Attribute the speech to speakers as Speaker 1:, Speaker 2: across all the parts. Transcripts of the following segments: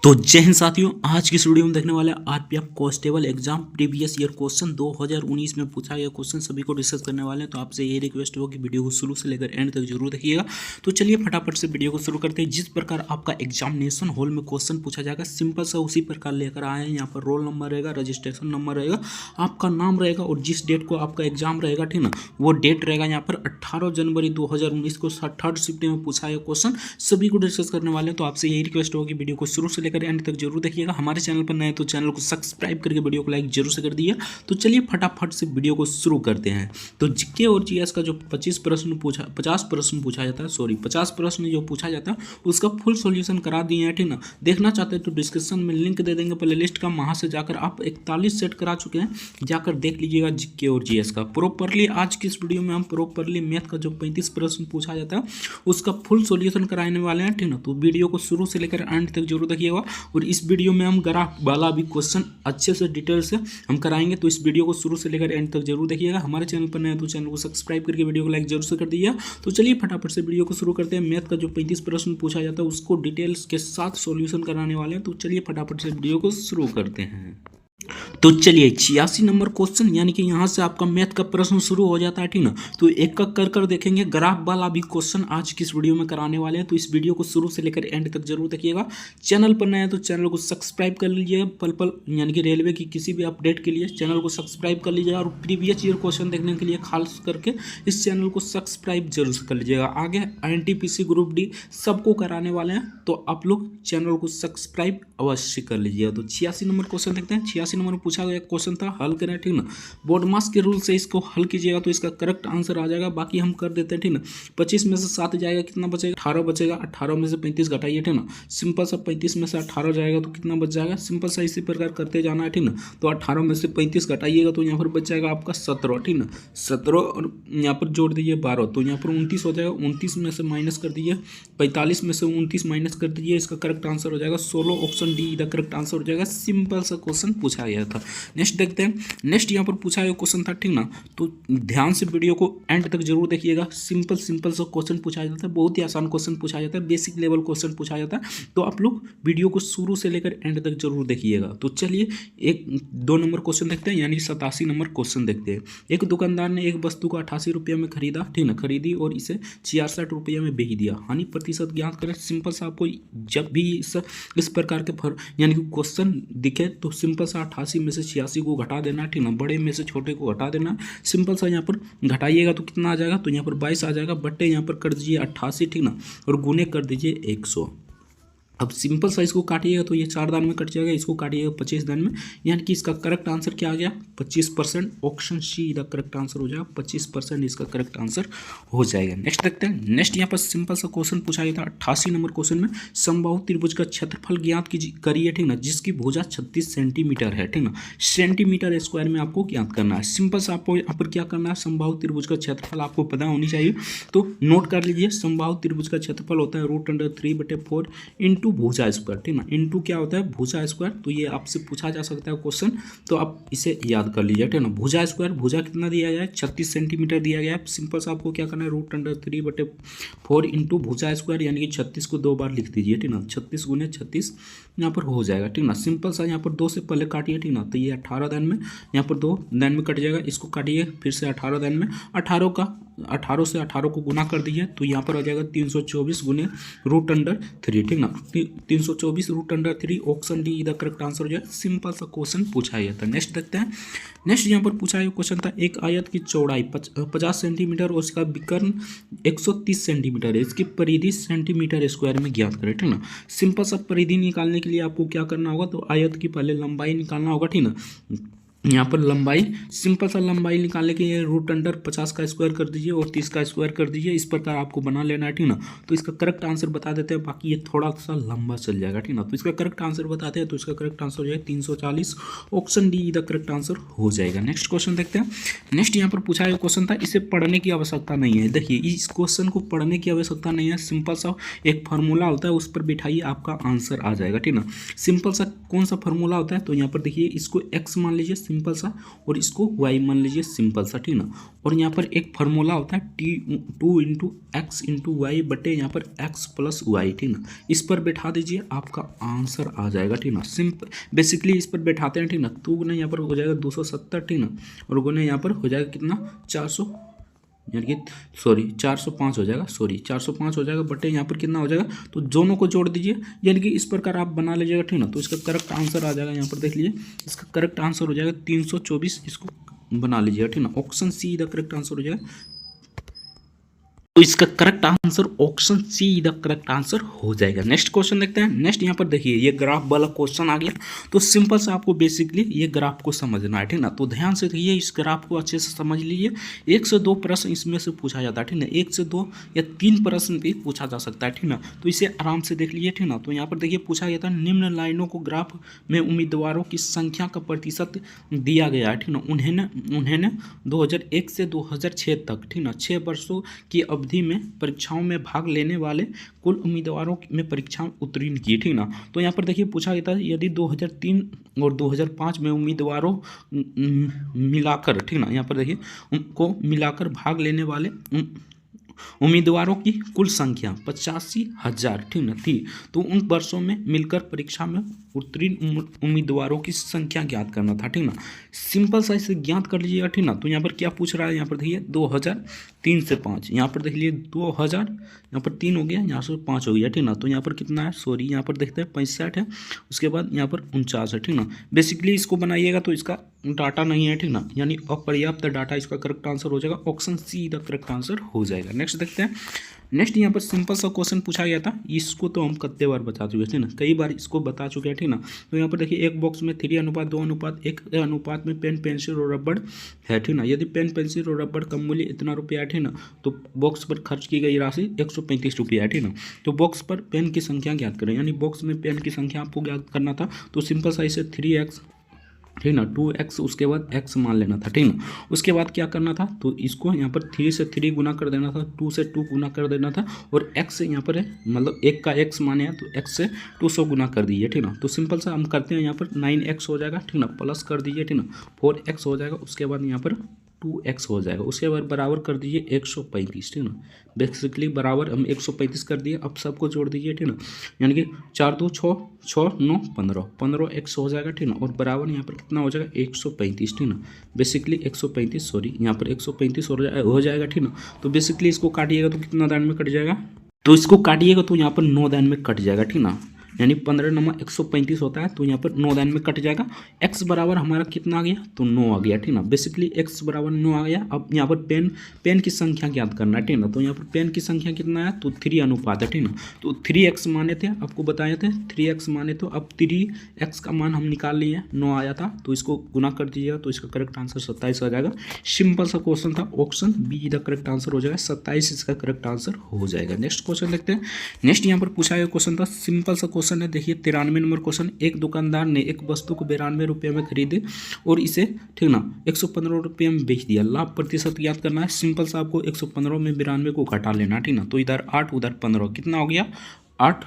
Speaker 1: तो जय हिंद साथियों, आज की इस वीडियो में देखने वाले RPF constable exam previous year question 2019 में पूछा गया क्वेश्चन सभी को डिस्कस करने वाले हैं। तो आपसे ये रिक्वेस्ट होगा कि वीडियो को शुरू से लेकर एंड तक जरूर देखिएगा। तो चलिए फटाफट से वीडियो को शुरू करते हैं। जिस प्रकार आपका एग्जामिनेशन हॉल में क्वेश्चन पूछा जाएगा सिंपल सा उसी प्रकार लेकर आए हैं। यहाँ पर रोल नंबर रहेगा, रजिस्ट्रेशन नंबर रहेगा, आपका नाम रहेगा और जिस डेट को आपका एग्जाम रहेगा, ठीक ना, वो डेट रहेगा। यहाँ पर 18 जनवरी 2019 को थर्ड शिफ्ट में पूछा गया क्वेश्चन सभी को डिस्कस करने वाले हैं। तो आपसे यही रिक्वेस्ट होगी वीडियो को शुरू से लेकर एंड तक जरूर देखिएगा। हमारे चैनल पर नए तो चैनल को सब्सक्राइब करके वीडियो को लाइक जरूर से कर दिया। तो चलिए फटाफट से वीडियो को शुरू करते हैं। तो जीके और जीएस का जो 50 प्रश्न पूछा जाता है, 50 प्रश्न जो पूछा जाता है उसका फुल सॉल्यूशन करा दिए हैं, ठीक ना। देखना चाहते हैं तो डिस्क्रिप्शन में लिंक दे देंगे प्ले लिस्ट का, वहाँ से जाकर आप 41 सेट करा चुके हैं, जाकर देख लीजिएगा जीके और जीएस का प्रॉपरली। आज की इस वीडियो में हम प्रॉपरली मैथ का जो 35 प्रश्न पूछा जाता है उसका फुल सॉल्यूशन कराने वाले हैं, ठीक ना। तो वीडियो को शुरू से लेकर एंड तक जरूर देखिएगा। और इस वीडियो में हम ग्राफ वाला भी क्वेश्चन अच्छे से डिटेल से हम कराएंगे। तो इस वीडियो को शुरू से लेकर एंड तक जरूर देखिएगा। हमारे चैनल पर नए तो चैनल को सब्सक्राइब करके वीडियो को लाइक जरूर से कर दीजिए। तो चलिए फटाफट से वीडियो को शुरू करते हैं। मैथ का जो 35 प्रश्न पूछा जाता है उसको डिटेल्स के साथ सॉल्यूशन कराने वाले हैं। तो चलिए फटाफट से वीडियो को शुरू करते हैं। तो चलिए 86 नंबर क्वेश्चन, यानी कि यहाँ से आपका मैथ का प्रश्न शुरू हो जाता है, ठीक ना। तो एक एक कर देखेंगे। ग्राफ वाला भी क्वेश्चन आज की इस वीडियो में कराने वाले हैं। तो इस वीडियो को शुरू से लेकर एंड तक जरूर देखिएगा। चैनल पर नए हैं तो चैनल को सब्सक्राइब कर लीजिए। पल यानी कि रेलवे की किसी भी अपडेट के लिए चैनल को सब्सक्राइब कर लीजिएगा। और प्रीवियस ईयर क्वेश्चन देखने के लिए खास करके इस चैनल को सब्सक्राइब जरूर से कर लीजिएगा। आगे एनटीपीसी ग्रुप डी सबको कराने वाले हैं, तो आप लोग चैनल को सब्सक्राइब अवश्य कर लीजिएगा। तो 86 नंबर क्वेश्चन देखते हैं। 86 नंबर पूछा गया क्वेश्चन था, हल करें, ठीक ना। बोर्ड मास के रूल से इसको हल कीजिएगा तो इसका करेक्ट आंसर आ जाएगा। बाकी हम कर देते हैं, ठीक ना। 25 में से 7 जाएगा, कितना बचेगा? 18 बचेगा। 18 में से 35 घटाइए, ठीक ना। सिंपल सा 35 में से 18 जाएगा तो कितना बच जाएगा? सिंपल सा इसी प्रकार करते जाना है, ठीक ना। तो 18 में से 35 घटाइएगा तो यहाँ पर बच जाएगा आपका 17, ठीक ना। 17 और यहाँ पर जोड़ दीजिए 12, तो यहाँ पर 29 हो जाएगा। 29 में से माइनस कर दीजिए, 45 में से 29 माइनस कर दीजिए, इसका करेक्ट आंसर हो जाएगा 16। Option D the correct answer हो जाएगा। सिंपल सा क्वेश्चन पूछा गया था। नेक्स्ट देखते हैं। नेक्स्ट यहाँ पर पूछा गया क्वेश्चन था, ठीक ना। तो ध्यान से वीडियो को एंड तक जरूर देखिएगा। सिंपल सा क्वेश्चन पूछा जाता है, बहुत ही आसान क्वेश्चन पूछा जाता है, बेसिक लेवल क्वेश्चन पूछा जाता है। तो आप लोग वीडियो को शुरू से लेकर एंड तक जरूर देखिएगा। तो चलिए 2 नंबर क्वेश्चन देखते हैं, यानी 87 नंबर क्वेश्चन देखते हैं। एक दुकानदार ने एक वस्तु को 88 रुपये में खरीदा, ठीक ना, खरीदी और इसे 66 रुपये में बेच दिया। हानि प्रतिशत ज्ञात करें। सिंपल सा आपको जब भी इस प्रकार के यानी कि क्वेश्चन दिखे तो सिंपल सा 88 में से 86 को घटा देना, ठीक ना। बड़े में से छोटे को घटा देना। सिंपल सा यहाँ पर घटाइएगा तो कितना आ जाएगा? तो यहाँ पर 22 आ जाएगा। बट्टे यहाँ पर कर दीजिए 88, ठीक ना, और गुने कर दीजिए 100। अब सिंपल सा इसको काटिएगा तो ये 4 दान में कट जाएगा, इसको काटिएगा 25 दान में, यानी कि इसका करेक्ट आंसर क्या आ गया? 25%। Option C the correct answer हो जाएगा। 25% इसका करेक्ट आंसर हो जाएगा। नेक्स्ट देखते हैं। नेक्स्ट यहाँ पर सिंपल सा क्वेश्चन पूछा गया था 88 नंबर क्वेश्चन में। समबाहु त्रिभुज का क्षेत्रफल ज्ञात करिए, ठीक ना, जिसकी भुजा 36 सेंटीमीटर है, ठीक ना। सेंटीमीटर स्क्वायर में आपको ज्ञात करना है। सिंपल सा आपको यहाँ पर क्या करना है? समबाहु त्रिभुज का क्षेत्रफल आपको पता होनी चाहिए, तो नोट कर लीजिए। समबाहु त्रिभुज का क्षेत्रफल होता है √3/4 इंटू भुजा स्क्वायर, ठीक ना। इंटू क्या होता है? भुजा स्क्वायर। तो ये आपसे पूछा जा सकता है क्वेश्चन, तो आप इसे याद कर लीजिए, ठीक ना। भुजा स्क्वायर, भुजा कितना दिया गया है? 36 सेंटीमीटर दिया गया है। सिंपल सा आपको क्या करना है? √3/4 इंटू भुजा स्क्वायर, यानी कि 36 को 2 बार लिख दीजिए, ठीक ना। 36 गुने 36 यहाँ पर हो जाएगा, ठीक ना। सिंपल सा यहाँ पर 2 से पहले काटिए, ठीक ना। तो ये 18 दान में, यहाँ पर 2 दान में कट जाएगा। इसको काटिए फिर से 18 दान में। 18 से 18 को गुना कर दीजिए तो यहाँ पर आ जाएगा 324 गुने √3, ठीक ना। 324 √3। Option D the correct answer हो जाए। सिंपल सा क्वेश्चन पूछा गया था। नेक्स्ट देखते हैं। नेक्स्ट यहाँ पर पूछा गया क्वेश्चन था, एक आयत की चौड़ाई 50 सेंटीमीटर और उसका विकर्ण 130 सेंटीमीटर है, इसकी परिधि सेंटीमीटर स्क्वायर में ज्ञात करें, ठीक ना। सिंपल सा परिधि निकालने के लिए आपको क्या करना होगा? तो आयत की पहले लंबाई निकालना होगा, ठीक ना। यहाँ पर लंबाई, सिंपल सा लंबाई निकालने के लिए √50 का स्क्वायर कर दीजिए और 30 का स्क्वायर कर दीजिए। इस प्रकार आपको बना लेना है, ठीक ना। तो इसका करेक्ट आंसर बता देते हैं, बाकी ये थोड़ा सा लंबा चल जाएगा, ठीक ना। तो इसका करेक्ट आंसर बताते हैं, तो इसका करेक्ट आंसर हो जाएगा 340। Option D the correct answer हो जाएगा। नेक्स्ट क्वेश्चन देखते हैं। नेक्स्ट यहाँ पर पूछा गया क्वेश्चन था, इसे पढ़ने की आवश्यकता नहीं है। देखिए इस क्वेश्चन को पढ़ने की आवश्यकता नहीं है। सिंपल सा एक फार्मूला होता है, उस पर बिठाइए, आपका आंसर आ जाएगा, ठीक ना। सिंपल सा कौन सा फार्मूला होता है? तो यहाँ पर देखिए, इसको एक्स मान लीजिए। सिंपल सा, और इसको y मान लीजिए सिंपल सा, ठीक ना। और यहाँ पर एक फार्मूला होता है T2 × x × y बटे यहाँ पर x + y, ठीक ना। इस पर बैठा दीजिए, आपका आंसर आ जाएगा, ठीक ना। सिंपल बेसिकली इस पर बैठाते हैं, ठीक ना। 2 गुना यहाँ पर हो जाएगा 270, ठीक ना, और गुना यहाँ पर हो जाएगा कितना 400, यानी कि 405 हो जाएगा, 405 हो जाएगा बटे यहाँ पर कितना हो जाएगा, तो दोनों को जोड़ दीजिए, यानी कि इस प्रकार आप बना लीजिएगा, ठीक ना। तो इसका करेक्ट आंसर आ जाएगा, यहाँ पर देख लीजिए, इसका करेक्ट आंसर हो जाएगा 324, इसको बना लीजिएगा, ठीक ना। Option C the correct answer हो जाएगा। तो इसका correct answer option C the correct answer हो जाएगा। नेक्स्ट क्वेश्चन देखते हैं। नेक्स्ट यहाँ पर देखिए, ये ग्राफ वाला क्वेश्चन आ गया। तो सिंपल से आपको बेसिकली ये ग्राफ को समझना है, ठीक ना। तो ध्यान से देखिए, इस ग्राफ को अच्छे से समझ लीजिए। 1 से 2 प्रश्न इसमें से पूछा जाता है, ठीक ना। 1 से 2 या 3 प्रश्न भी पूछा जा सकता है, ठीक ना। तो इसे आराम से देख लीजिए, ठीक ना। तो यहाँ पर देखिए पूछा गया था, निम्न लाइनों को ग्राफ में उम्मीदवारों की संख्या का प्रतिशत दिया गया है, ठीक ना। उन्हें 2001 से 2006 तक, ठीक ना, 6 वर्षों की अवधि में परीक्षाओं में भाग लेने वाले कुल उम्मीदवारों में परीक्षा उत्तीर्ण की, ठीक ना। तो यहाँ पर देखिए पूछा गया था, यदि 2003 और 2005 में उम्मीदवारों मिलाकर, ठीक ना, यहाँ पर देखिए उनको मिलाकर भाग लेने वाले उम्मीदवारों की कुल संख्या 85,000, ठीक ना, थी। तो उन वर्षों में मिलकर परीक्षा में उत्तीर्ण उम्मीदवारों की संख्या ज्ञात करना था, ठीक ना। सिंपल सा इसे ज्ञात कर लीजिएगा, ठीक ना। तो यहाँ पर क्या पूछ रहा है, यहाँ पर देखिए 2003 से 5, यहाँ पर देख लीजिए 2000, यहाँ पर 3 हो गया, यहाँ से 5 हो गया, ठीक ना। तो यहाँ पर कितना है, यहाँ पर देखते हैं 65 है, उसके बाद यहाँ पर 49 है, ठीक ना। बेसिकली इसको बनाइएगा तो इसका डाटा नहीं है, ठीक ना, यानी अपर्याप्त डाटा, इसका करेक्ट आंसर हो जाएगा option C the correct answer हो जाएगा। नेक्स्ट देखते हैं। नेक्स्ट यहाँ पर सिंपल सा क्वेश्चन पूछा गया था, इसको तो हम कितने बार बता चुके हैं, ठीक ना, कई बार इसको बता चुके हैं, ठीक ना। तो यहाँ पर देखिए एक बॉक्स में 3:2:1 अनुपात में पेन, पेंसिल और रबड़ है, ठीक ना। यदि पेन, पेंसिल और रबड़ का मूल्य इतना रुपया है, ठीक ना, तो बॉक्स पर खर्च की गई राशि 135 रुपया है, ठीक ना। तो बॉक्स पर पेन की संख्या ज्ञात करें, यानी बॉक्स में पेन की संख्या आपको ज्ञात करना था। तो सिंपल सा इसे 3x, ठीक ना, 2x, उसके बाद x मान लेना था, ठीक ना। उसके बाद क्या करना था, तो इसको यहाँ पर 3 से 3 गुना कर देना था, 2 से 2 गुना कर देना था, और x यहाँ पर है, मतलब 1 का x माने हैं, तो x से 200 गुना कर दीजिए, ठीक ना। तो सिंपल सा हम करते हैं, यहाँ पर 9x हो जाएगा, ठीक ना, प्लस कर दीजिए, ठीक ना, 4x हो जाएगा, उसके बाद यहाँ पर 2x हो जाएगा, उसके बाद बराबर कर दीजिए 135, ठीक ना। बेसिकली बराबर हम 135 कर दिए, अब सबको जोड़ दीजिए, ठीक ना, यानी कि 4 2 6 6 9 15 15x हो जाएगा, ठीक ना, और बराबर यहाँ पर कितना हो जाएगा 135, ठीक ना। बेसिकली 135, यहाँ पर 135 हो जाएगा, ठीक ना। तो बेसिकली इसको काटिएगा तो कितना दान में कट जाएगा, तो इसको काटिएगा तो यहाँ पर 9 दान में कट जाएगा, ठीक ना, यानी 15 नमा 135 होता है, तो यहाँ पर 9 दान में कट जाएगा। x बराबर हमारा कितना आ गया, तो 9 आ गया, ठीक ना। बेसिकली x बराबर 9 आ गया। अब यहाँ पर पेन की संख्या ज्ञात करना है, ठीक ना। तो यहाँ पर पेन की संख्या कितना है, तो 3 अनुपात है, ठीक ना। तो 3x माने थे, आपको बताए थे 3x माने, तो अब 3x का मान हम निकाल लिए, 9 आया था, तो इसको गुना कर दीजिएगा, तो इसका करेक्ट आंसर 27 आ जाएगा। सिंपल सा क्वेश्चन था, option be the correct answer हो जाएगा, 27 इसका करेक्ट आंसर हो जाएगा। नेक्स्ट क्वेश्चन देखते हैं। नेक्स्ट यहाँ पर पूछा गया क्वेश्चन था, सिंपल सा क्वेश्चन है, देखिए 93 नंबर क्वेश्चन। एक दुकानदार ने एक वस्तु को 92 रुपये में खरीदे और इसे, ठीक ना, 115 रुपये में बेच दिया। लाभ प्रतिशत ज्ञात करना है। सिंपल सा आपको 115 में 92 को घटा लेना, ठीक ना। तो इधर 8 उधर 15, कितना हो गया 8।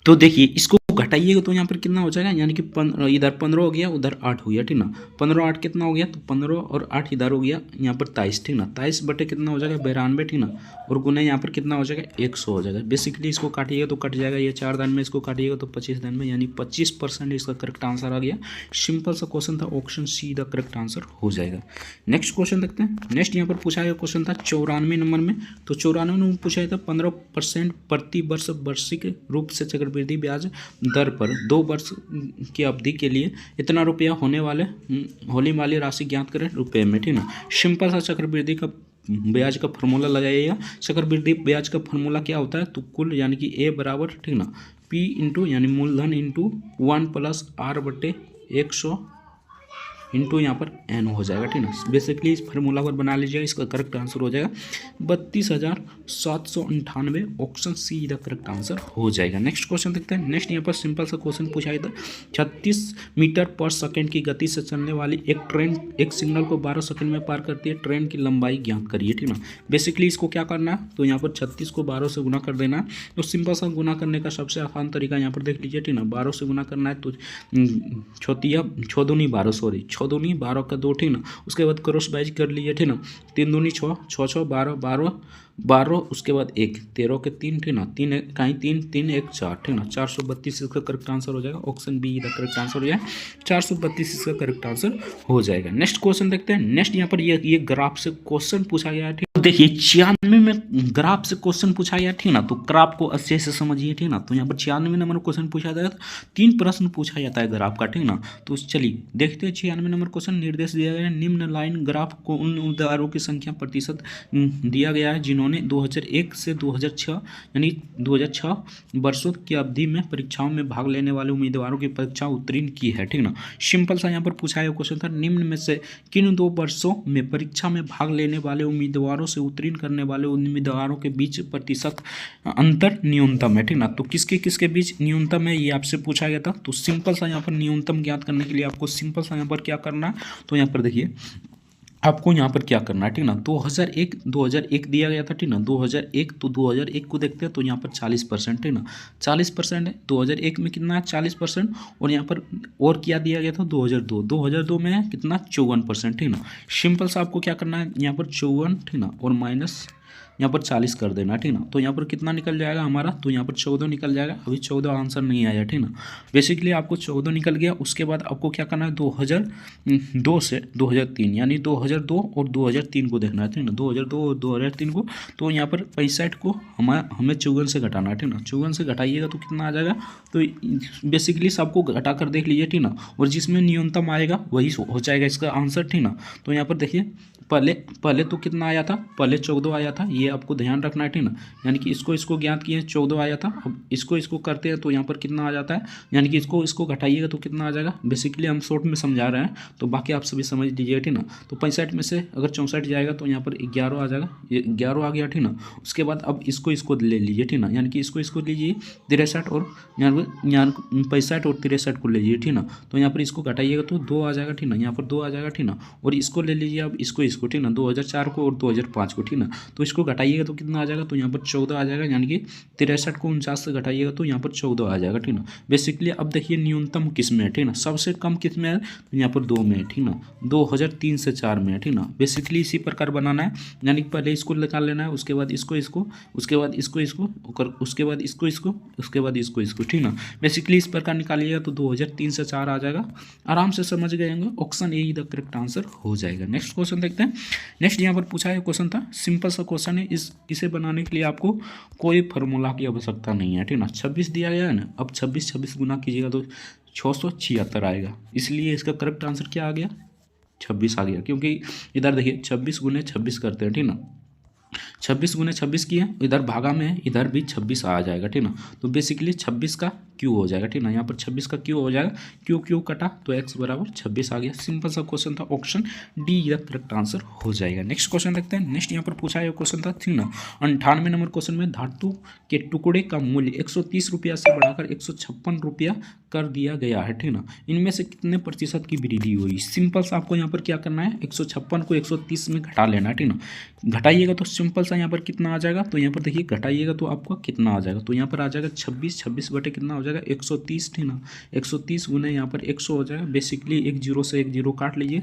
Speaker 1: तो देखिए इसको घटाइएगा तो यहाँ पर कितना हो जाएगा, यानी कि इधर 15 हो गया, उधर 8 हो गया, ठीक ना। 15 8 कितना हो गया, तो 15 और 8 इधर हो गया, यहाँ पर 23, ठीक ना। 23 बटे कितना हो जाएगा 92, ठीक ना, और गुना यहाँ पर कितना हो जाएगा 100 हो जाएगा। बेसिकली इसको काटिएगा तो कट जाएगा, ये 4 दान में, इसको काटिएगा तो 25 दान में, यानी 25% इसका करेक्ट आंसर आ गया। सिंपल सा क्वेश्चन था, option C the correct answer हो जाएगा। नेक्स्ट क्वेश्चन देखते हैं। नेक्स्ट यहाँ पर पूछा गया क्वेश्चन था 94 नंबर में। तो 94 में पूछा था 15% प्रति वर्ष वार्षिक रूप से चक्रवृद्धि ब्याज दर पर 2 वर्ष की अवधि के लिए इतना रुपया होने वाली राशि ज्ञात करें रुपये में, ठीक ना। सिंपल सा चक्रवृद्धि का ब्याज का फार्मूला लगाइएगा। चक्रवृद्धि ब्याज का फार्मूला क्या होता है, तो कुल, यानी कि ए बराबर, ठीक ना, P इंटू, यानी मूलधन इंटू 1 + R/100 इंटू यहाँ पर एन हो जाएगा, ठीक ना। बेसिकली इस फार्मूला पर बना लीजिए, इसका करेक्ट आंसर हो जाएगा 32,798। Option C the correct answer हो जाएगा। नेक्स्ट क्वेश्चन देखते हैं। नेक्स्ट यहाँ पर सिंपल सा क्वेश्चन पूछा गया था। 36 मीटर पर सेकंड की गति से चलने वाली एक ट्रेन एक सिग्नल को 12 सेकंड में पार करती है। ट्रेन की लंबाई ज्ञात करिए, ठीक ना। बेसिकली इसको क्या करना है, तो यहाँ पर 36 को 12 से गुना कर देना है। तो सिंपल सा गुना करने का सबसे आसान तरीका यहाँ पर देख लीजिए, ठीक ना। 12 से गुना करना है तो 6 दूनी 12, सॉरी 6 दूनी 12 का 2, ठीक ना। उसके बाद क्रॉस वाइज कर लीजिए, ठीक ना। 3 दूनी 6, 6 6 12 12 12, उसके बाद 1 13 के 3, ठीक ना। 3 कहीं 3 3 1 4, ठीक ना। 432 इसका करेक्ट आंसर हो जाएगा। Option be the correct answer हो जाएगा। 432 इसका करेक्ट आंसर हो जाएगा। नेक्स्ट क्वेश्चन देखते हैं। नेक्स्ट यहाँ पर ये ग्राफ से क्वेश्चन पूछा गया है, ठीक। तो देखिए 96 में ग्राफ से क्वेश्चन पूछा गया, ठीक ना। तो ग्राफ को अच्छे से समझिए, ठीक ना। तो यहाँ पर 96 नंबर क्वेश्चन पूछा जाता है, 3 प्रश्न पूछा जाता है ग्राफ का, ठीक ना। तो चलिए देखते हैं 96 नंबर क्वेश्चन। निर्देश दिया गया है, निम्न लाइन ग्राफ को उन उम्मीदवारों की संख्या प्रतिशत दिया गया है जिन्होंने 2001 से 2006 यानी 2006 वर्षों की अवधि में परीक्षाओं में भाग लेने वाले उम्मीदवारों की परीक्षा उत्तीर्ण की है, ठीक ना। सिंपल सा यहाँ पर पूछा गया क्वेश्चन था, निम्न में से किन 2 वर्षों में परीक्षा में भाग लेने वाले उम्मीदवारों से उत्तीर्ण करने वाले उम्मीदवारों के बीच प्रतिशत अंतर न्यूनतम है, ठीक ना। तो किसके किसके बीच न्यूनतम है, ये आपसे पूछा गया था। तो सिंपल सा यहाँ पर न्यूनतम ज्ञात करने के लिए आपको सिंपल सा यहाँ पर क्या करना है, तो यहाँ पर देखिए आपको यहाँ पर क्या करना है, ठीक ना। 2001 दिया गया था, ठीक ना। 2001 तो 2001 को देखते हैं तो यहाँ पर 40%, ठीक ना। 40% है 2001 में, कितना है 40%। और यहाँ पर और क्या दिया गया था 2002 में है कितना 54%, ठीक ना। सिंपल सा आपको क्या करना है, यहाँ पर 54, ठीक ना, और माइनस यहाँ पर 40 कर देना, ठीक ना। तो यहाँ पर कितना निकल जाएगा हमारा, तो यहाँ पर 14 निकल जाएगा। अभी 14 आंसर नहीं आया, ठीक ना। बेसिकली आपको 14 निकल गया। उसके बाद आपको क्या करना है, 2002 से 2003 यानी 2002 और 2003 को देखना है, ठीक ना। 2002 और 2003 को। तो यहाँ पर 65 को हमें 54 से घटाना है, ठीक ना। 54 से घटाइएगा तो कितना आ जाएगा, तो बेसिकली सबको घटा कर देख लीजिए, ठीक ना। और जिसमें न्यूनतम आएगा वही हो जाएगा इसका आंसर, ठीक ना। तो यहाँ पर देखिए पहले तो कितना आया था, पहले 14 आया था, ये आपको ध्यान रखना है, ठीक ना। यानी कि इसको ज्ञात किए 14 आया था। अब इसको करते हैं तो यहाँ पर कितना आ जाता है, यानी कि इसको घटाइएगा तो कितना आ जाएगा। बेसिकली हम शॉर्ट में समझा रहे हैं, तो बाकी आप सभी समझ लीजिए, ठीक ना। तो 65 में से अगर 64 जाएगा तो यहाँ पर 11 आ जाएगा, ये 11 आ गया, ठीक ना। उसके बाद अब इसको ले लीजिए, ठीक ना। यानी कि इसको लीजिए 63 और यहाँ 65 और 63 को लीजिए, ठीक ना। तो यहाँ पर इसको घटाइएगा तो 2 आ जाएगा, ठीक ना। यहाँ पर 2 आ जाएगा, ठीक ना। और इसको ले लीजिए अब इसको, ठीक ना, 2004 को और 2005 को, ठीक ना। तो इसको घटाइएगा तो कितना आ जाएगा, तो यहाँ पर 14 आ जाएगा। यानी कि 63 को 49 से घटाइएगा तो यहाँ पर 14 आ जाएगा, ठीक ना। बेसिकली अब देखिए न्यूनतम किस में है, ठीक ना। सबसे कम किस में है, तो यहाँ पर 2 में है, ठीक ना। 2003 से 4 में है, ठीक ना। बेसिकली इसी प्रकार बनाना है, यानी कि पहले इसको निकाल लेना है, उसके बाद इसको उसके बाद इसको उसके बाद इसको, ठीक ना। बेसिकली इस प्रकार निकालिएगा तो 2003 से 4 आ जाएगा। आराम से समझ गए होंगे। Option A the correct answer हो जाएगा। नेक्स्ट क्वेश्चन देखते हैं। नेक्स्ट यहाँ पर पूछा है क्वेश्चन था, सिंपल सा क्वेश्चन है। इसे बनाने के लिए आपको कोई फार्मूला की आवश्यकता नहीं है, ठीक ना। 26 दिया गया है ना, अब 26 गुना कीजिएगा तो 676 आएगा। इसलिए इसका करेक्ट आंसर क्या आ गया, 26 आ गया। क्योंकि इधर देखिए 26 गुने 26 करते हैं, ठीक ना। 26 गुने 26 की है, इधर भागा में है, इधर भी 26 आ जाएगा, ठीक ना। तो बेसिकली 26 का क्यू हो जाएगा, ठीक ना। यहाँ पर 26 का क्यू हो जाएगा, क्यू कटा तो x बराबर 26 आ गया। सिंपल सा क्वेश्चन था। ऑप्शन डी ये करेक्ट आंसर हो जाएगा। नेक्स्ट क्वेश्चन देखते हैं। नेक्स्ट यहाँ पर पूछा है क्वेश्चन था, ठीक ना। 98 नंबर क्वेश्चन में धातु के टुकड़े का मूल्य 130 रुपया से बढ़ाकर 156 रुपया कर दिया गया है, ठीक ना। इनमें से कितने प्रतिशत की वृद्धि हुई। सिंपल सा आपको यहाँ पर क्या करना है, 156 को 130 में घटा लेना है, ठीक ना। घटाइएगा तो सिंपल सा यहाँ पर कितना आ जाएगा, तो यहाँ पर देखिए घटाइएगा तो आपको कितना आ जाएगा, तो यहाँ पर आ जाएगा 26 बटे कितना हो जाएगा 130, ठीक ना। 130 गुने यहाँ पर 100 हो जाएगा। बेसिकली 1 0 से 1 0 काट लीजिए,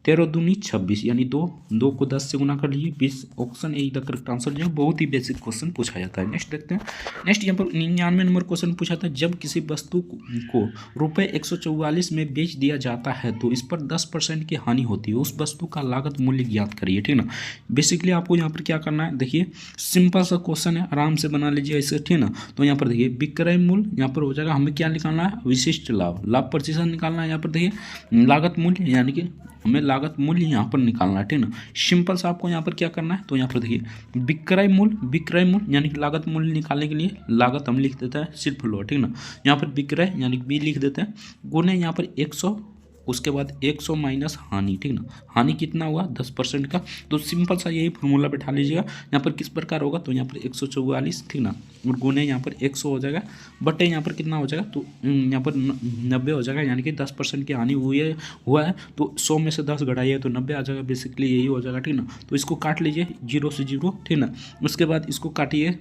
Speaker 1: 13 दूनी 26 यानी 2 को 10 से गुना कर लीजिए 20। Option A the correct answer जो है। बहुत ही बेसिक क्वेश्चन पूछा जाता है। नेक्स्ट देखते हैं। नेक्स्ट यहाँ पर 99 नंबर क्वेश्चन पूछा था, जब किसी वस्तु को रुपये 144 में बेच दिया जाता है तो इस पर 10% की हानि होती है। उस वस्तु का लागत मूल्य ज्ञात करिए, ठीक ना। बेसिकली आपको यहाँ पर क्या करना है, देखिए सिंपल सा क्वेश्चन है, आराम से बना लीजिए ऐसे, ठीक ना। तो यहाँ पर देखिए विक्रय मूल्य यहाँ पर हो जाएगा, हमें क्या निकालना है, विशिष्ट लाभ प्रतिशत निकालना है। यहाँ पर देखिए लागत मूल्य यानी कि हमें लागत मूल्य यहाँ पर निकालना है, ठीक ना। सिंपल सा आपको यहाँ पर क्या करना है, तो यहाँ पर देखिए विक्रय मूल्य यानी कि लागत मूल्य निकालने के लिए लागत हम लिख देते हैं सिर्फ लो, ठीक ना। यहाँ पर विक्रय यानी कि बी लिख देते हैं, गुने यहाँ पर उसके बाद 100 माइनस हानि, ठीक ना। हानि कितना हुआ 10% का। तो सिंपल सा यही फॉर्मूला बैठा लीजिएगा। यहाँ पर किस प्रकार होगा, तो यहाँ पर 144, ठीक ना, और गुने यहाँ पर 100 हो जाएगा, बटे यहाँ पर कितना हो जाएगा, तो यहाँ पर 90 हो जाएगा, यानी कि 10% की हानि हुआ है। तो 100 में से 10 घटाइए तो 90 आ जाएगा, बेसिकली यही हो जाएगा, ठीक ना। तो इसको काट लीजिए 0 से 0, ठीक ना। उसके बाद इसको काटिए,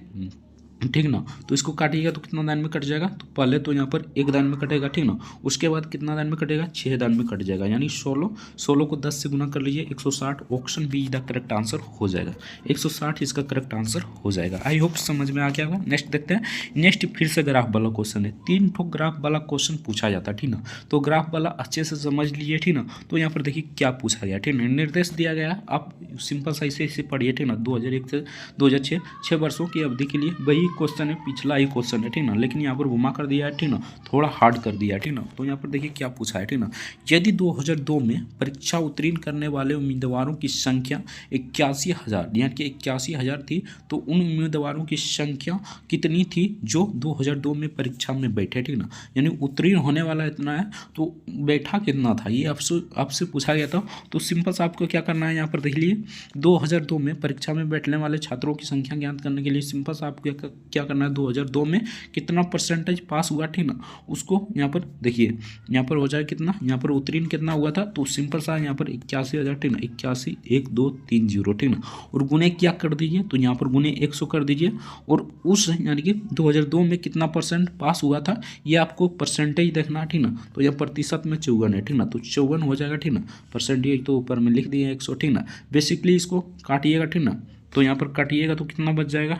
Speaker 1: ठीक ना। तो इसको काटिएगा तो कितना दान में कट जाएगा, तो पहले तो यहाँ पर 1 दान में कटेगा, ठीक ना। उसके बाद कितना दान में कटेगा, 6 दान में कट जाएगा, यानी 16 को 10 से गुना कर लीजिए, 160। Option be the correct answer हो जाएगा, 160 इसका करेक्ट आंसर हो जाएगा। आई होप समझ में आ गया होगा। नेक्स्ट देखते हैं। नेक्स्ट फिर से ग्राफ वाला क्वेश्चन है, 3 ठो ग्राफ वाला क्वेश्चन पूछा जाता है, ठीक ना। तो ग्राफ वाला अच्छे से समझ लीजिए, ठीक ना। तो यहाँ पर देखिए क्या पूछा गया, ठीक ना। निर्देश दिया गया, आप सिंपल सा इसे पढ़िए, ठीक ना। 2001 से 2006 6 वर्षों की अवधि के लिए वही क्वेश्चन है, पिछला ही क्वेश्चन है, ठीक ना, लेकिन यहाँ पर घुमा कर दिया है, ठीक ना, थोड़ा हार्ड कर दिया है, ठीक ना। तो यहाँ पर देखिए क्या पूछा है, ठीक ना। यदि 2002 में परीक्षा उत्तीर्ण करने वाले उम्मीदवारों की संख्या 81,000 यानी कि 81,000 थी, तो उन उम्मीदवारों की संख्या कितनी थी जो 2002 में परीक्षा में बैठे, ठीक ना। यानी उत्तीर्ण होने वाला इतना है, तो बैठा कितना था, ये आपसे पूछा गया था। तो सिंपल सा आपको क्या करना है, यहाँ पर देख लीजिए 2002 में परीक्षा में बैठने वाले छात्रों की संख्या ज्ञात करने के लिए सिंपल सा आपको क्या करना है, 2002 में कितना परसेंटेज पास हुआ, ठीक ना, उसको यहाँ पर देखिए, यहाँ पर हो जाए कितना, यहाँ पर उत्तीर्ण कितना हुआ था, तो सिंपल सा यहाँ पर 81,000, ठीक ना, 81 1230, ठीक ना, और गुने क्या कर दीजिए, तो यहाँ पर गुने 100 कर दीजिए, और उस यानी कि 2002 में कितना परसेंट पास हुआ था, ये आपको परसेंटेज देखना है, ठीक ना। तो यह प्रतिशत में 54 है, ठीक ना, तो 54 हो जाएगा, ठीक ना। परसेंटेज तो ऊपर में लिख दिए 100, ठीक ना। बेसिकली इसको काटिएगा, ठीक ना, तो यहाँ पर काटिएगा तो कितना बच जाएगा,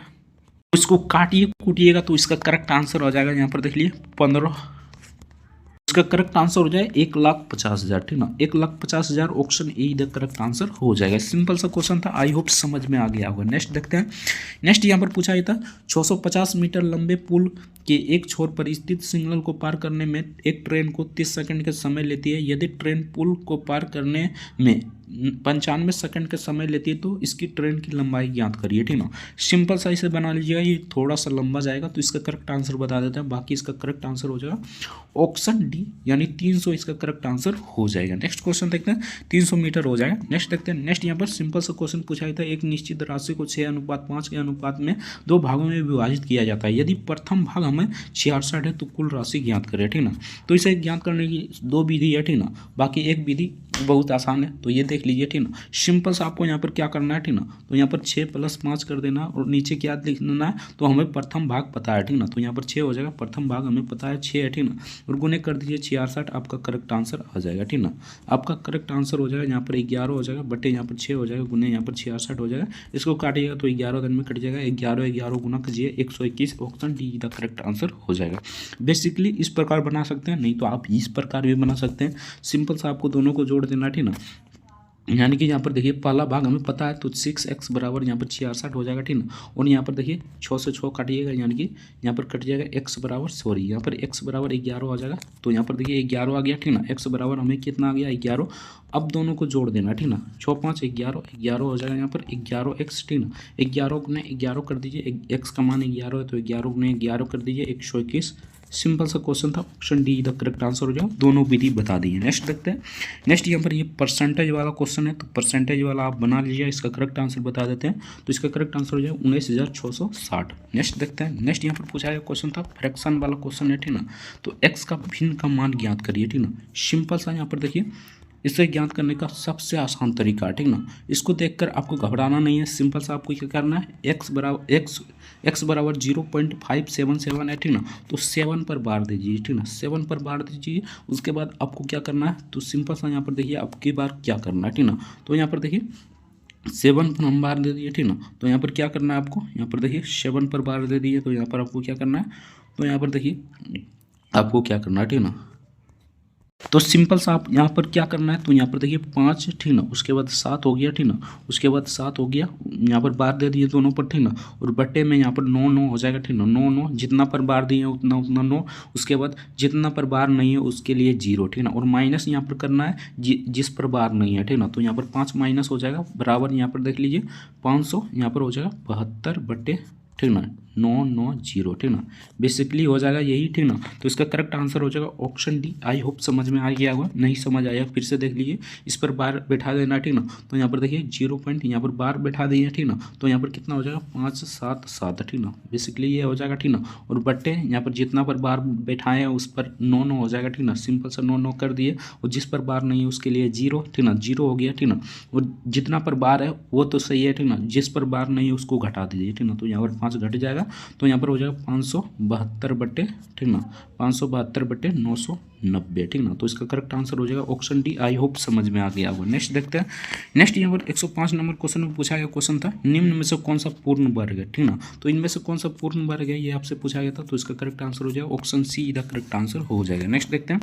Speaker 1: इसको काटिए कूटिएगा तो इसका करेक्ट आंसर हो जाएगा, यहाँ पर देख लिए 15, इसका करेक्ट आंसर हो जाए 1,50,000, ठीक ना, 1,50,000 option A the correct answer हो जाएगा। सिंपल सा क्वेश्चन था, आई होप समझ में आ गया होगा। नेक्स्ट देखते हैं। नेक्स्ट यहाँ पर पूछा गया था 650 मीटर लंबे पुल के एक छोर पर स्थित सिग्नल को पार करने में एक ट्रेन को 30 सेकंड का समय लेती है। यदि ट्रेन पुल को पार करने में 95 सेकंड का समय लेती है तो इसकी ट्रेन की लंबाई ज्ञात करिए, ठीक ना। सिंपल सा इसे बना लीजिएगा, ये थोड़ा सा लंबा जाएगा तो इसका करेक्ट आंसर बता देते हैं। बाकी इसका करेक्ट आंसर हो जाएगा ऑप्शन डी यानी 300 इसका करेक्ट आंसर हो जाएगा। नेक्स्ट क्वेश्चन देखते हैं, 300 मीटर हो जाएगा। नेक्स्ट देखते हैं। नेक्स्ट यहाँ पर सिंपल सा क्वेश्चन पूछा गया था, एक निश्चित राशि को 6:5 के अनुपात में 2 भागों में विभाजित किया जाता है। यदि प्रथम भाग हमें 66 है तो कुल राशि ज्ञात करें, ठीक ना। तो इसे ज्ञात करने की 2 विधि है, ठीक ना, बाकी एक विधि बहुत आसान है, तो ये देख लीजिए, ठीक ना। सिंपल सा आपको यहाँ पर क्या करना है, ठीक ना, तो यहाँ पर 6 + 5 कर देना और नीचे क्या लिखना है, तो हमें प्रथम भाग पता है, ठीक ना, तो यहाँ पर 6 हो जाएगा, प्रथम भाग हमें पता है 6 है, ठीक ना, और गुने कर दीजिए 66, आपका करेक्ट आंसर आ जाएगा, ठीक ना। आपका करेक्ट आंसर हो जाएगा यहाँ पर 11 हो जाएगा, बटे यहाँ पर 6 हो जाएगा, गुने यहाँ पर 66 हो जाएगा। इसको काटिएगा तो 11 दिन में कट जाएगा, 11 गुना कीजिए 121, option D the correct answer हो जाएगा। बेसिकली इस प्रकार बना सकते हैं, नहीं तो आप इस प्रकार भी बना सकते हैं। सिंपल सा आपको दोनों को जोड़ देना, ठीक ना। यानी कि यहाँ पर देखिए पहला भाग हमें पता है तो 6x बराबर यहाँ पर 66 हो जाएगा, ठीक ना। और यहाँ पर देखिए 6 से 6 काटिएगा, यानी कि यहाँ पर कट जाएगा x बराबर, सॉरी यहाँ पर x बराबर 11 हो जाएगा। तो यहाँ पर देखिए 11 आ गया, ठीक ना, x बराबर हमें कितना आ गया 11। अब दोनों को जोड़ देना, ठीक ना, 6 5 11 हो जाएगा, यहाँ पर 11x, ठीक ना, 11 गुने 11 कर दीजिए, x का मान 11 है तो 11 गुने 11 कर दीजिए 121। सिंपल सा क्वेश्चन था, option D the correct answer हो जाएगा। दोनों विधि बता दी है। नेक्स्ट देखते हैं। नेक्स्ट यहाँ पर ये परसेंटेज वाला क्वेश्चन है, तो परसेंटेज वाला आप बना लीजिए, इसका करेक्ट आंसर बता देते हैं। तो इसका करेक्ट आंसर हो जाएगा 19,660। नेक्स्ट देखते हैं। नेक्स्ट यहाँ पर पूछा गया क्वेश्चन था फ्रैक्शन वाला क्वेश्चन है, ठीक ना, तो एक्स का भिन्न का मान ज्ञात करिए, ठीक ना। सिंपल सा यहाँ पर देखिए, इसे ज्ञात करने का सबसे आसान तरीका है, ठीक ना। इसको देखकर आपको घबराना नहीं है, सिंपल सा आपको क्या करना है, x बराबर 0.577 है, ठीक ना, तो 7 पर बार दीजिए, ठीक ना, 7 पर बार दीजिए। उसके बाद आपको क्या करना है, तो सिंपल सा यहाँ पर देखिए आपकी बार क्या करना है, ठीक ना, तो यहाँ पर देखिए 7 पर हम बार दे दिए, ठीक ना, तो यहाँ पर क्या करना है आपको, यहाँ पर देखिए 7 पर बार दे दिए, तो यहाँ पर आपको क्या करना है, तो यहाँ पर देखिए आपको क्या करना है, ठीक ना, तो सिंपल सा आप यहाँ पर क्या करना है, तो यहाँ पर देखिए 5, ठीक ना, उसके बाद 7 हो गया, ठीक ना, उसके बाद 7 हो गया, यहाँ पर बार दे दिए दोनों पर, ठीक ना, और बट्टे में यहाँ पर 9 हो जाएगा, ठीक ना, 9 जितना पर बार दिए उतना 9। उसके बाद जितना पर बार नहीं है उसके लिए 0, ठीक ना, और माइनस यहाँ पर करना है जिस पर बार नहीं है, ठीक ना, तो यहाँ पर 5 माइनस हो जाएगा बराबर, यहाँ पर देख लीजिए 500, यहाँ पर हो जाएगा 72 बट्टे, ठीक ना, 0.990, ठीक ना। बेसिकली हो जाएगा यही, ठीक ना। तो इसका करेक्ट आंसर हो जाएगा ऑप्शन डी। आई होप समझ में आ गया होगा, नहीं समझ आया फिर से देख लीजिए। इस पर बार बैठा देना, ठीक ना। तो यहाँ पर देखिए 0 पॉइंट यहाँ पर बार बैठा दिए, ठीक ना। तो यहाँ पर कितना हो जाएगा 577, ठीक ना। बेसिकली ये हो जाएगा, ठीक ना। और बट्टे यहाँ पर जितना पर बार बैठाए हैं उस पर 9 हो जाएगा, ठीक ना। सिंपल सा 9 कर दिए, और जिस पर बार नहीं है उसके लिए 0, ठीक ना। 0 हो गया, ठीक ना। और जितना पर बार है वो तो सही है, ठीक ना। जिस पर बार नहीं है उसको घटा दीजिए, ठीक ना। तो यहाँ पर 5 घट जाएगा, तो यहाँ पर हो जाएगा 572 बट्टे, ठीक ना। 572 बट्टे 990, ठीक ना। तो इसका करेक्ट आंसर हो जाएगा ऑप्शन डी। आई होप समझ में आ गया होगा। नेक्स्ट देखते हैं। नेक्स्ट यहाँ पर 105 नंबर क्वेश्चन में पूछा गया क्वेश्चन था, निम्न में से कौन सा पूर्ण वर्ग है, ठीक ना। तो इनमें से कौन सा पूर्ण वर्ग है ये आपसे पूछा गया था, तो इसका करेक्ट आंसर हो जाएगा option C, the correct answer हो जाएगा। नेक्स्ट देखते हैं।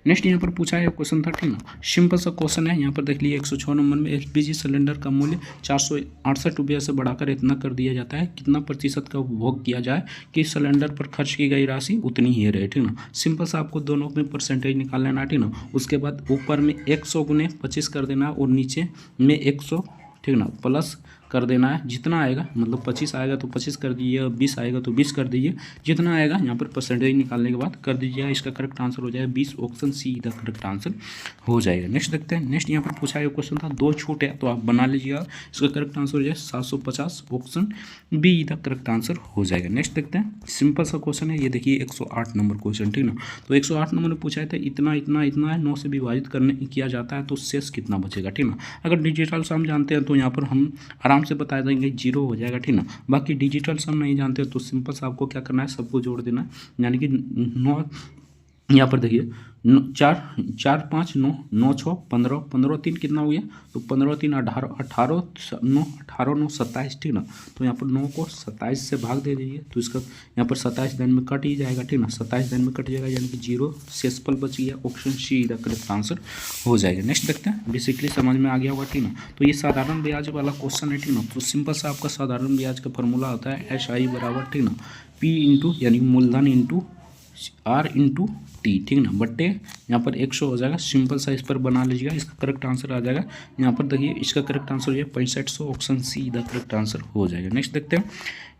Speaker 1: नेक्स्ट यहाँ पर पूछा गया क्वेश्चन था, ठीक ना। सिंपल सा क्वेश्चन है, यहाँ पर देख लीजिए 106 नंबर में एलपीजी सिलेंडर का मूल्य 468 रुपये से बढ़ाकर इतना कर दिया जाता है, कितना प्रतिशत का उपभोग किया जाए कि सिलेंडर पर खर्च की गई राशि उतनी ही रहे, ठीक ना। सिंपल सा आपको दोनों में परसेंटेज निकाल लेना, ठीक ना। उसके बाद ऊपर में 100 गुने 25 कर देना और नीचे में 100, ठीक ना, प्लस कर देना है। जितना आएगा, मतलब 25 आएगा तो 25 कर दीजिए, 20 आएगा तो 20 कर दीजिए, जितना आएगा यहाँ पर परसेंटेज निकालने के बाद कर दीजिए। इसका करेक्ट आंसर हो जाएगा 20, option C the correct answer हो जाएगा। नेक्स्ट देखते हैं। नेक्स्ट यहाँ पर पूछा गया क्वेश्चन था, 2 छूट है तो आप बना लीजिएगा। इसका करेक्ट आंसर हो जाएगा 750, option be the correct answer हो जाएगा। नेक्स्ट देखते हैं। सिंपल सा क्वेश्चन है, ये देखिए 108 नंबर क्वेश्चन, ठीक ना। तो 108 नंबर में पूछा था इतना इतना इतना है, 9 से विभाजित करने किया जाता है तो शेष कितना बचेगा, ठीक ना। अगर डिजिटल सम जानते हैं तो यहाँ पर हम आराम से बता देंगे 0 हो जाएगा, ठीक ना। बाकी डिजिटल सम नहीं जानते तो सिंपल सा आपको क्या करना है, सबको जोड़ देना है। यानी कि 9, यहाँ पर देखिए 4 4 5 9 9 6 15 15 3 कितना हो गया, तो 15 3 18 18 9 18 9 27, ठीक ना। तो यहाँ पर 9 को 27 से भाग दे दीजिए, तो इसका यहाँ पर 27 दिन में कट ही जाएगा, ठीक ना। 27 दिन में कट जाएगा, यानी कि 0 शेषफल बच गया, option C the correct answer हो जाएगा। नेक्स्ट देखते हैं। बेसिकली समझ में आ गया होगा, ठीक ना। तो ये साधारण ब्याज वाला क्वेश्चन है, ठीक ना। तो सिंपल सा आपका साधारण ब्याज का फॉर्मूला होता है SI बराबर, ठीक ना, P इंटू यानी मूलधन इंटू R इंटू टी, ठीक ना, बट्टे यहाँ पर 100 हो जाएगा। सिंपल सा इस पर बना लीजिएगा, इसका करेक्ट आंसर आ जाएगा। यहाँ पर देखिए इसका करेक्ट आंसर हो जाएगा 6500, option C the correct answer हो जाएगा। नेक्स्ट देखते हैं।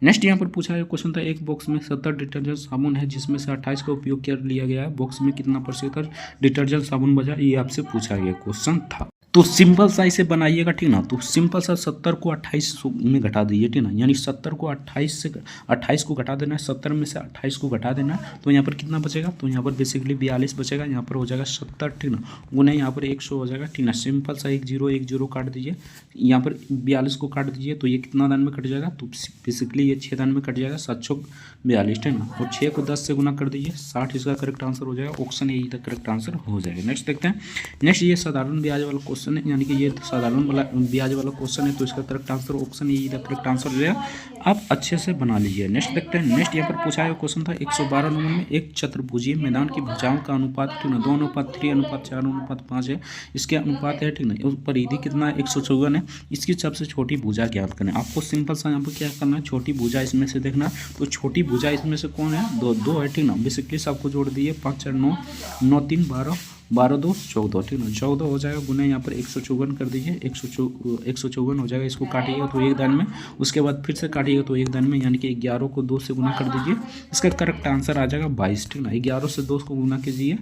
Speaker 1: नेक्स्ट यहाँ पर पूछा गया क्वेश्चन था, एक बॉक्स में 70 डिटर्जेंट साबुन है जिसमें से 28 का उपयोग कर लिया गया है, बॉक्स में कितना प्रतिशत डिटर्जेंट साबुन बचा, ये आपसे पूछा गया क्वेश्चन था। तो सिंपल सा इसे बनाइएगा, ठीक ना। तो सिंपल सा 70 को 28 में घटा दीजिए, ठीक ना। यानी 70 को 28 को घटा देना है, 70 में से 28 को घटा देना है, तो यहाँ पर कितना बचेगा, तो यहाँ पर बेसिकली 42 बचेगा। यहाँ पर हो जाएगा 70, ठीक ना, उन्हें यहाँ पर 100 हो जाएगा, ठीक ना। सिंपल सा 1 0 काट दीजिए, यहाँ पर 42 को काट दीजिए, तो ये कितना दान में कट जाएगा, तो बेसिकली ये 6 दान में कट जाएगा, 7 6 42, ठीक ना। और 6 को 10 से गुना कर दीजिए, 60 इसका करेक्ट आंसर हो जाएगा, ऑप्शन ए का करेक्ट आंसर हो जाएगा। नेक्स्ट देखते हैं। नेक्स्ट ये साधारण ब्याज वाला क्वेश्चन है, यानी कि ये साधारण वाला ब्याज वाला क्वेश्चन है, तो इसका correct answer option A the correct answer हो जाएगा। आप अच्छे से बना लीजिए। नेक्स्ट देखते हैं। नेक्स्ट यहाँ पर पूछा गया क्वेश्चन था 112 नंबर में, एक चतुर्भुजीय मैदान की भुजाओं का अनुपात, ठीक ना, 2:3:4:5 है। इसके अनुपात है, ठीक ना। परिधि कितना है, 154 है। इसकी सबसे छोटी भुजा ज्ञात करें। आपको सिंपल सा यहाँ पर क्या करना है, छोटी भुजा इसमें से देखना। तो छोटी भुजा इसमें से कौन है, 2 है, ठीक ना। बेसिकली सबको जोड़ दिए, 5 4 9 9 3 12 12 2 14, ठीक ना। 14 हो जाएगा, गुना यहाँ पर 154 कर दीजिए, 154 हो जाएगा। इसको काटिएगा तो एक दान में, उसके बाद फिर से काटिएगा तो एक दान में, यानी कि 11 को 2 से गुना कर दीजिए। इसका करेक्ट आंसर आ जाएगा 22, ठीक ना। 11 से 2 को गुना कीजिए,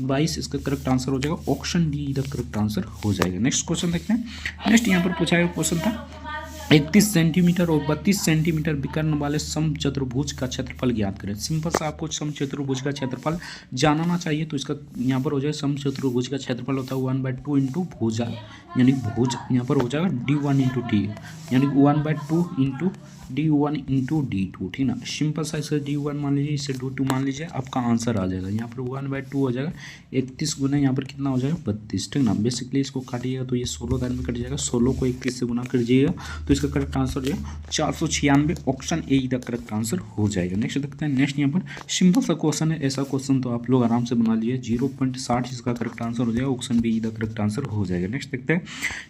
Speaker 1: 22 इसका करेक्ट आंसर हो जाएगा, option D the correct answer हो जाएगा। नेक्स्ट क्वेश्चन देखते हैं। नेक्स्ट यहाँ पर पूछा गया क्वेश्चन था 31 सेंटीमीटर और 32 सेंटीमीटर विकर्ण वाले समचतुर्भुज का क्षेत्रफल ज्ञात करें। सिंपल सा आपको समचतुर्भुज का क्षेत्रफल जानना चाहिए, तो इसका यहाँ पर हो जाएगा समचतुर्भुज का क्षेत्रफल होता है 1/2 इंटू भुजा, यानी भुज यहाँ पर हो जाएगा D1 इंटू डी, यानी 1/2 इंटू D1 इंटू D2, ठीक ना। सिंपल सा इसे D1 मान लीजिए, इसे D2 मान लीजिए, आपका आंसर आ जाएगा। यहाँ पर 1/2 हो जाएगा, 31 गुना यहाँ पर कितना हो जाएगा 32, ठीक ना। बेसिकली इसको काटिएगा तो ये 16 दान में कट जाएगा, 16 को 31 से गुना कर दीजिएगा, तो इसका करेक्ट आंसर जो है 496, option A the correct answer हो जाएगा। नेक्स्ट देखते हैं। नेक्स्ट यहाँ पर सिंपल सा क्वेश्चन है, ऐसा क्वेश्चन तो आप लोग आराम से बना लीजिए, 0.60 इसका करेक्ट आंसर हो जाएगा, option be the correct answer हो जाएगा। नेक्स्ट देखते हैं।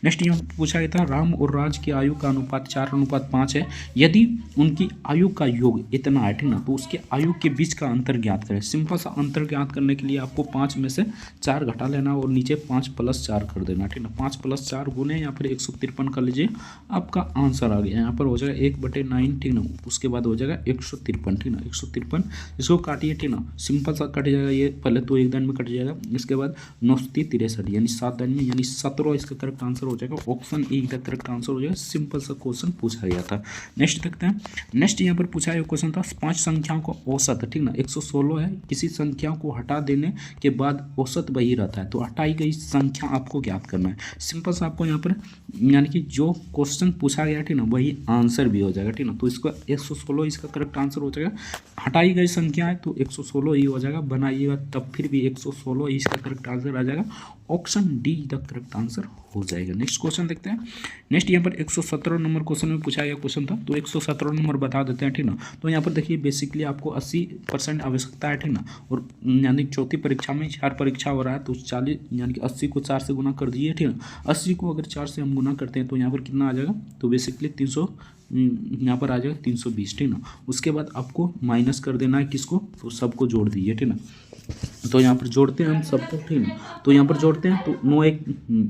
Speaker 1: नेक्स्ट यहाँ पूछा गया था राम और राज की आयु का अनुपात 4:5 है, यदि उनकी आयु का योग इतना है, ठीक ना, तो उसके आयु के बीच का अंतर ज्ञात करें। सिंपल सा अंतर ज्ञात करने के लिए आपको 5 में से 4 घटा लेना और नीचे 5 + 4 कर देना, ठीक ना। 5 + 4 गुने यहाँ पर 153 कर लीजिए, आपका आंसर आ गया। यहाँ पर हो जाएगा 1/9, ठीक ना, उसके बाद हो जाएगा 153, ठीक ना, 153। इसको काटिए, ठीक ना, सिंपल सा कट जाएगा, ये पहले तो एक दान में कट जाएगा, इसके बाद 9 63 यानी 7 दान में, यानी 17 इसका करेक्ट आंसर हो जाएगा। ऑप्शन ए का करेक्ट आंसर हो जाएगा। सिंपल सा क्वेश्चन पूछा गया था। नेक्स्ट देखते हैं। नेक्स्ट यहाँ पर पूछा गया क्वेश्चन था 5 संख्याओं का औसत, ठीक ना, 116 है, किसी संख्या को हटा देने के बाद औसत वही रहता है, तो हटाई गई संख्या आपको ज्ञात करना है। सिंपल सा आपको यहाँ पर यानी कि जो क्वेश्चन पूछा गया, ठीक ना, वही आंसर भी हो जाएगा, ठीक ना। तो इसका 116 इसका करेक्ट आंसर हो जाएगा। हटाई गई संख्या है तो 116 ही हो जाएगा, बनाइएगा तब फिर भी 116 ही इसका करेक्ट आंसर आ जाएगा। Option D the correct answer हो जाएगा। नेक्स्ट क्वेश्चन देखते हैं। नेक्स्ट यहाँ पर 117 नंबर क्वेश्चन में पूछा गया क्वेश्चन था, तो 117 नंबर बता देते हैं, ठीक ना। तो यहाँ पर देखिए बेसिकली आपको 80% आवश्यकता है, ठीक ना, और यानी चौथी परीक्षा में 4 परीक्षा हो रहा है, तो 40 यानी कि 80 को 4 से गुना कर दीजिए, ठीक ना। 80 को अगर 4 से हम गुना करते हैं तो यहाँ पर कितना आ जाएगा, तो बेसिकली 300 यहाँ पर आ जाएगा 320, ठीक ना। उसके बाद आपको माइनस कर देना है किसको, तो सबको जोड़ दीजिए, ठीक ना। तो यहाँ पर जोड़ते हैं हम सबको, ठीक ना। तो यहाँ पर जोड़ते हैं तो 9 1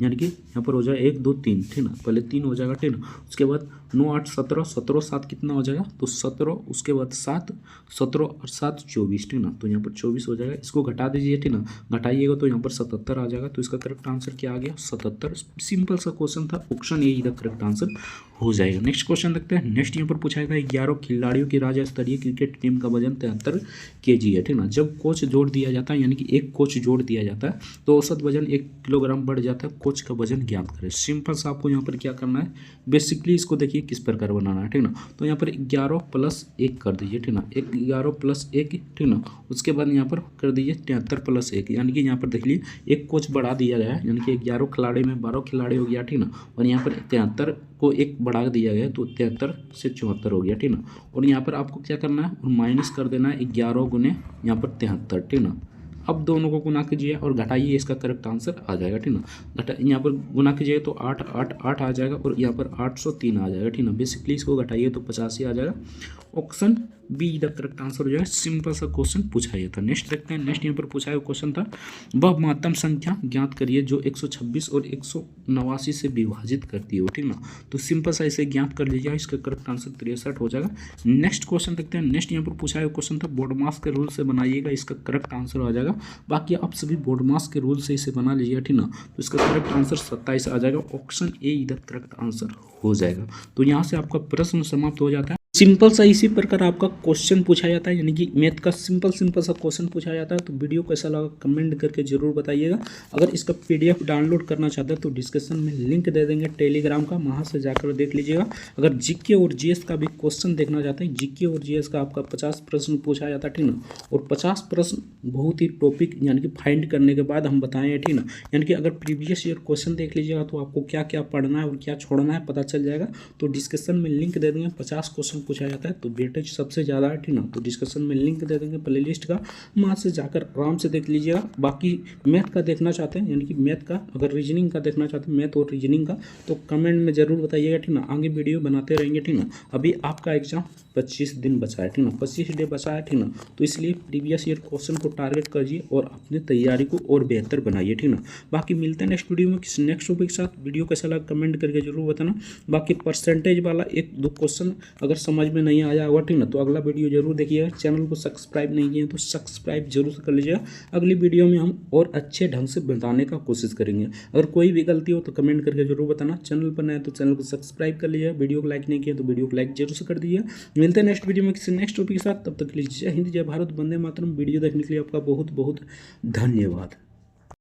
Speaker 1: यानी कि यहाँ पर हो जाएगा 1 2 3, ठीक ना, पहले 3 हो जाएगा, ठीक ना। उसके बाद 9 8 17, 17 7 कितना हो जाएगा, तो 17, उसके बाद 7, 17 और 7 24, ठीक ना। तो यहाँ पर 24 हो जाएगा, इसको घटा दीजिए, ठीक ना, घटाइएगा तो यहाँ पर 77 आ जाएगा। तो इसका करेक्ट आंसर क्या आ गया, 77। सिंपल सा क्वेश्चन था, option A the correct answer हो जाएगा। नेक्स्ट क्वेश्चन देखते हैं। नेक्स्ट यहाँ पर पूछा गया 11 खिलाड़ियों की राज्य स्तरीय क्रिकेट टीम का वजन 73 kg है, ठीक ना। जब कोच जोड़ दिया जाता है, यानी कि एक कोच जोड़ दिया जाता है, तो औसत वजन 1 किलोग्राम बढ़ जाता है। कोच का वजन ज्ञात करें। सिंपल सा आपको यहाँ पर क्या करना है, बेसिकली इसको देखिए किस प्रकार बनाना है, ठीक ना। तो यहाँ पर 11 + 1 कर दीजिए, ठीक ना, 11 + 1, ठीक ना। उसके बाद यहाँ पर कर दीजिए 73 + 1, यानी कि यहाँ पर देख लीजिए एक कोच बढ़ा दिया गया है, यानी कि 11 खिलाड़ी में 12 खिलाड़ी हो गया, ठीक ना। और यहाँ पर 73 को 1 बढ़ा दिया गया, तो 73 से 74 हो गया, ठीक ना। और यहाँ पर आपको क्या करना है, और माइनस कर देना है 11 गुने यहाँ पर 73, ठीक ना। अब दोनों को गुना कीजिए और घटाइए, इसका करेक्ट आंसर आ जाएगा, ठीक ना। यहाँ पर गुना कीजिए तो 8 8 8 आ जाएगा, और यहाँ पर 803 आ जाएगा, ठीक ना। बेसिकली इसको घटाइए तो 85 आ जाएगा। Option be the correct answer हो जाएगा। सिंपल सा क्वेश्चन पूछा गया था। नेक्स्ट देखते हैं। नेक्स्ट यहाँ पर पूछा गया क्वेश्चन था, वह महत्तम संख्या ज्ञात करिए जो 126 और 189 से विभाजित करती हो, ठीक ना। तो सिंपल सा इसे ज्ञात कर लीजिए, इसका करेक्ट आंसर 63 हो जाएगा। नेक्स्ट क्वेश्चन देखते हैं। नेक्स्ट यहाँ पर पूछा गया क्वेश्चन था, बोर्ड मास के रूल से बनाइएगा, इसका करेक्ट आंसर आ जाएगा। बाकी आप सभी बोर्ड मास के रूल से इसे बना लीजिएगा, ठीक ना। तो इसका करेक्ट आंसर 27 आ जाएगा। Option A the correct answer हो जाएगा। तो यहाँ से आपका प्रश्न समाप्त हो जाता है। सिंपल सा इसी प्रकार आपका क्वेश्चन पूछा जाता है, यानी कि मैथ का सिंपल सा क्वेश्चन पूछा जाता है। तो वीडियो कैसा लगा कमेंट करके जरूर बताइएगा। अगर इसका PDF डाउनलोड करना चाहते हैं तो डिस्क्रिप्शन में लिंक दे देंगे टेलीग्राम का, वहाँ से जाकर देख लीजिएगा। अगर GK और GS का भी क्वेश्चन देखना चाहते हैं, GK और GS का आपका 50 प्रश्न पूछा जाता है, ठीक ना। और 50 प्रश्न बहुत ही टॉपिक यानी कि फाइंड करने के बाद हम बताएं, ठीक ना। यानी कि अगर प्रीवियस ईयर क्वेश्चन देख लीजिएगा तो आपको क्या क्या पढ़ना है और क्या छोड़ना है पता चल जाएगा। तो डिस्क्रिप्शन में लिंक दे देंगे। 50 क्वेश्चन पूछा जाता है, तो वेटेज सबसे ज़्यादा है, ठीक ना। तो डिस्कशन में लिंक दे देंगे प्लेलिस्ट का, वहाँ से जाकर आराम से देख लीजिएगा। बाकी मैथ का देखना चाहते हैं, यानी कि मैथ का अगर रीजनिंग का देखना चाहते हैं, मैथ और रीजनिंग का, तो कमेंट में ज़रूर बताइएगा, ठीक ना। आगे वीडियो बनाते रहेंगे, ठीक ना। अभी आपका एग्जाम 25 दिन बचा है, ठीक ना, 25 डे बचा है, ठीक ना। तो इसलिए प्रीवियस ईयर क्वेश्चन को टारगेट कीजिए और अपनी तैयारी को और बेहतर बनाइए, ठीक ना। बाकी मिलते हैं नेक्स्ट वीडियो में किसी नेक्स्ट टॉपिक के साथ। वीडियो कैसा लगा कमेंट करके जरूर बताना। बाकी परसेंटेज वाला 1-2 क्वेश्चन अगर समझ में नहीं आया होगा, ठीक ना, तो अगला वीडियो जरूर देखिएगा। चैनल को सब्सक्राइब नहीं किए तो सब्सक्राइब जरूर कर लीजिएगा। अगली वीडियो में हम और अच्छे ढंग से बताने का कोशिश करेंगे। अगर कोई भी गलती हो तो कमेंट करके जरूर बताना। चैनल पर नए तो चैनल को सब्सक्राइब कर लीजिएगा। वीडियो को लाइक नहीं किया तो वीडियो को लाइक जरूर से कर दीजिएगा। मिलते हैं नेक्स्ट वीडियो में किसी नेक्स्ट टॉपिक के साथ। तब तक के लिए जय हिंद, जय भारत, वंदे मातरम। वीडियो देखने के लिए आपका बहुत बहुत धन्यवाद।